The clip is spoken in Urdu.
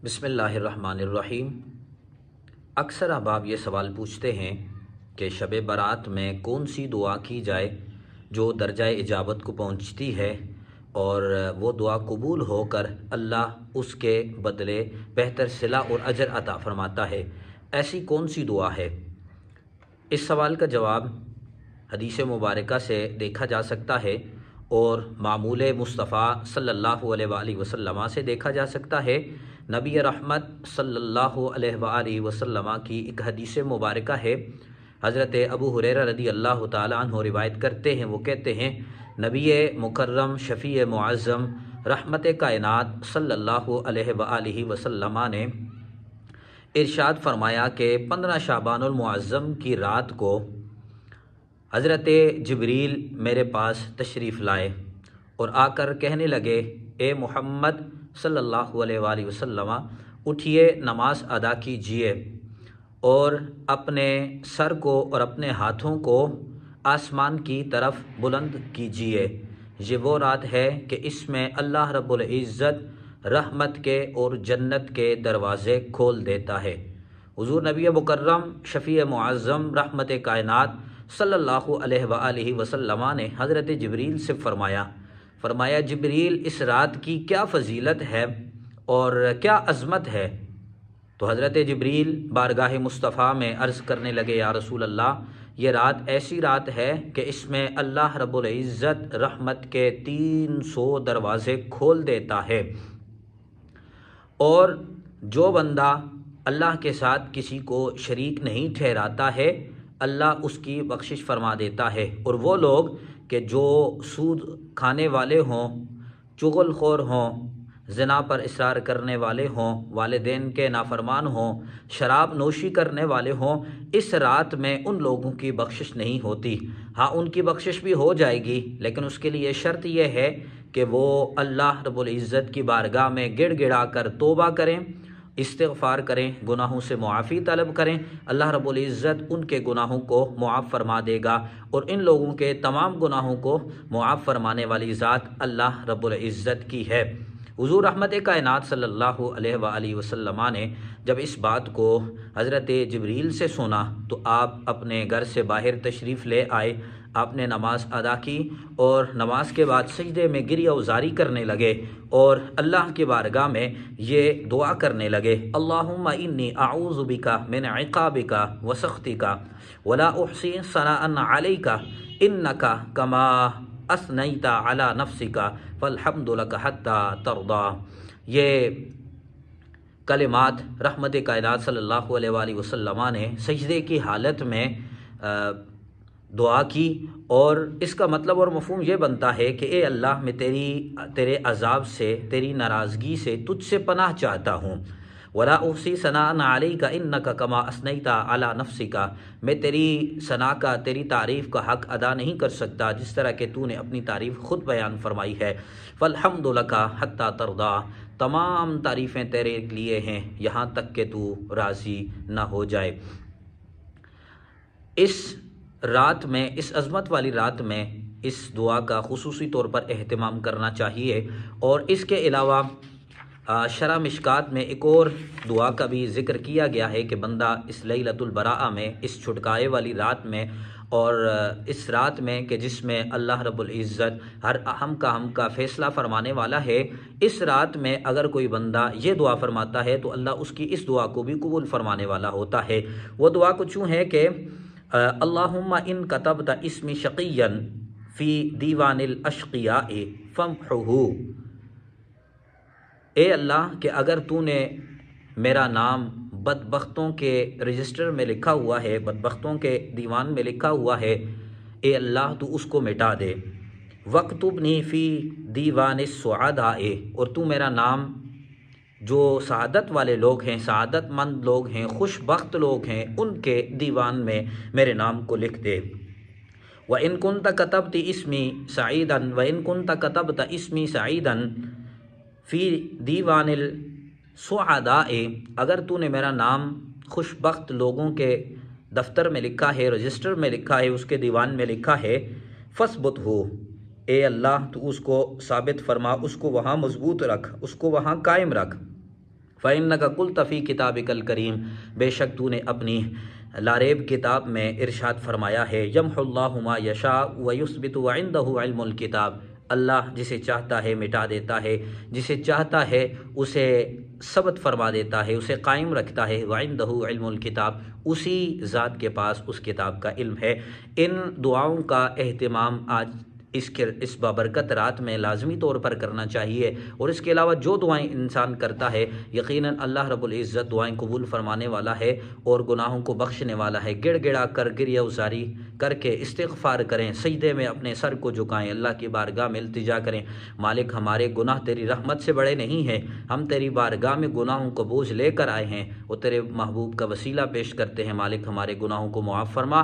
بسم اللہ الرحمن الرحیم۔ اکثر احباب یہ سوال پوچھتے ہیں کہ شب برات میں کون سی دعا کی جائے جو درجہ اجابت کو پہنچتی ہے اور وہ دعا قبول ہو کر اللہ اس کے بدلے بہتر صلہ اور اجر عطا فرماتا ہے۔ ایسی کون سی دعا ہے؟ اس سوال کا جواب حدیث مبارکہ سے دیکھا جا سکتا ہے اور معمول مصطفیٰ صلی اللہ علیہ وآلہ وسلم سے دیکھا جا سکتا ہے۔ نبی رحمت صلی اللہ علیہ وآلہ وسلم کی ایک حدیث مبارکہ ہے۔ حضرت ابو ہریرہ رضی اللہ تعالیٰ عنہ روایت کرتے ہیں، وہ کہتے ہیں نبی مکرم شفیع معظم رحمت کائنات صلی اللہ علیہ وآلہ وسلم نے ارشاد فرمایا کہ 15 شعبان المعظم کی رات کو حضرت جبریل میرے پاس تشریف لائے اور آ کر کہنے لگے، اے محمد صلی اللہ علیہ وآلہ وسلم، اٹھیے نماز ادا کیجیے اور اپنے سر کو اور اپنے ہاتھوں کو آسمان کی طرف بلند کیجیے۔ یہ وہ رات ہے کہ اس میں اللہ رب العزت رحمت کے اور جنت کے دروازے کھول دیتا ہے۔ حضور نبی مکرم شفیع معظم رحمت کائنات صلی اللہ علیہ وآلہ وسلم نے حضرت جبریل سے فرمایا جبریل، اس رات کی کیا فضیلت ہے اور کیا عظمت ہے؟ تو حضرت جبریل بارگاہ مصطفیٰ میں عرض کرنے لگے، یا رسول اللہ، یہ رات ایسی رات ہے کہ اس میں اللہ رب العزت رحمت کے 300 دروازے کھول دیتا ہے، اور جو بندہ اللہ کے ساتھ کسی کو شریک نہیں ٹھہراتا ہے اللہ اس کی بخشش فرما دیتا ہے۔ اور وہ لوگ کہ جو سود کھانے والے ہوں، چغل خور ہوں، زنا پر اصرار کرنے والے ہوں، والدین کے نافرمان ہوں، شراب نوشی کرنے والے ہوں، اس رات میں ان لوگوں کی بخشش نہیں ہوتی۔ ہاں، ان کی بخشش بھی ہو جائے گی، لیکن اس کے لیے شرط یہ ہے کہ وہ اللہ رب العزت کی بارگاہ میں گڑ گڑا کر توبہ کریں، استغفار کریں، گناہوں سے معافی طلب کریں۔ اللہ رب العزت ان کے گناہوں کو معاف فرما دے گا، اور ان لوگوں کے تمام گناہوں کو معاف فرمانے والی ذات اللہ رب العزت کی ہے۔ حضور رحمت کائنات صلی اللہ علیہ وآلہ وسلم نے جب اس بات کو حضرت جبریل سے سنا تو آپ اپنے گھر سے باہر تشریف لے آئے، آپ نے نماز ادا کی اور نماز کے بعد سجدے میں گریہ وزاری کرنے لگے اور اللہ کی بارگاہ میں یہ دعا کرنے لگے، اللہم انی اعوذ بک من عقابک وسخطک ولا احصی ثناء علیک انک کما اثنیت علی نفسک فالحمد لک حتی ترضی۔ یہ کلمات رحمت کائنات صلی اللہ علیہ وآلہ وسلم نے سجدے کی حالت میں دعا کی، اور اس کا مطلب اور مفہوم یہ بنتا ہے کہ اے اللہ، میں تیرے عذاب سے، تیری ناراضگی سے تجھ سے پناہ چاہتا ہوں۔ ولا احصی ثناء علیک انک کما اثنیت علی نفسک، میں تیری ثنا کا، تیری تعریف کا حق ادا نہیں کر سکتا جس طرح کہ تو نے اپنی تعریف خود بیان فرمائی ہے۔ فالحمد لک حتی ترضی، تمام تعریفیں تیرے لیے ہیں یہاں تک کہ تو راضی نہ ہو جائے۔ اس رات میں، اس عظمت والی رات میں اس دعا کا خصوصی طور پر اہتمام کرنا چاہیے، اور اس کے علاوہ شرح مشکات میں ایک اور دعا کا بھی ذکر کیا گیا ہے کہ بندہ اس لیلۃ البراءہ میں، اس چھٹکائے والی رات میں، اور اس رات میں کہ جس میں اللہ رب العزت ہر اہم کا فیصلہ فرمانے والا ہے، اس رات میں اگر کوئی بندہ یہ دعا فرماتا ہے تو اللہ اس کی اس دعا کو بھی قبول فرمانے والا ہوتا ہے۔ وہ دعا کچھ یوں ہے کہ اللہم ان کتبت اسمی شقیا فی دیوان الاشقیاء فامحہ، اے اللہ کہ اگر تو نے میرا نام بدبختوں کے رجسٹر میں لکھا ہوا ہے، بدبختوں کے دیوان میں لکھا ہوا ہے، اے اللہ تو اس کو مٹا دے۔ وَاکْتُبْنِی فی دیوان السعداء، اور تو میرا نام جو سعادت والے لوگ ہیں، سعادت مند لوگ ہیں، خوش بخت لوگ ہیں، ان کے دیوان میں میرے نام کو لکھ دے۔ وَإِن كُنْتَ كَتَبْتَ اسْمِي سَعِيدًا وَإِن كُنْتَ كَتَبْتَ اسْمِي سَعِيدًا فی دیوان السعداء، اگر تو نے میرا نام خوش بخت لوگوں کے دفتر میں لکھا ہے، رجسٹر میں لکھا ہے، اس کے دیوان میں لکھا ہے، فَاثْبُتْهُ، اے اللہ تو اس کو ثابت فرما، اس کو وہاں مضبوط رکھ، اس کو وہاں قائم رکھ۔ فَإِنَّكَ قُلْتَ فِي كِتَابِكَ الْكَرِيمِ، بے شک تو نے اپنی لاریب کتاب میں ارشاد فرمایا ہے، یمحو اللہ ما یشاء ویثبت وعنده علم الکتاب، اللہ جسے چاہتا ہے مٹا دیتا ہے، جسے چاہتا ہے اسے ثبت فرما دیتا ہے، اسے قائم رکھتا ہے، وعنده علم الکتاب، اسی ذات کے پاس اس کتاب کا علم ہے۔ ان دعاؤں کا اہتمام آج اس بابرکت رات میں لازمی طور پر کرنا چاہیے، اور اس کے علاوہ جو دعائیں انسان کرتا ہے یقیناً اللہ رب العزت دعائیں قبول فرمانے والا ہے اور گناہوں کو بخشنے والا ہے۔ گڑ گڑا کر گریہ وزاری کر کے استغفار کریں، سجدے میں اپنے سر کو جھکائیں، اللہ کی بارگاہ میں التجا کریں، مالک ہمارے گناہ تیری رحمت سے بڑے نہیں ہیں، ہم تیری بارگاہ میں گناہوں کو بوجھ لے کر آئے ہیں، اور تیرے محبوب کا وسیلہ پیش کرتے ہیں، مالک ہمارے گناہوں کو معاف فرما۔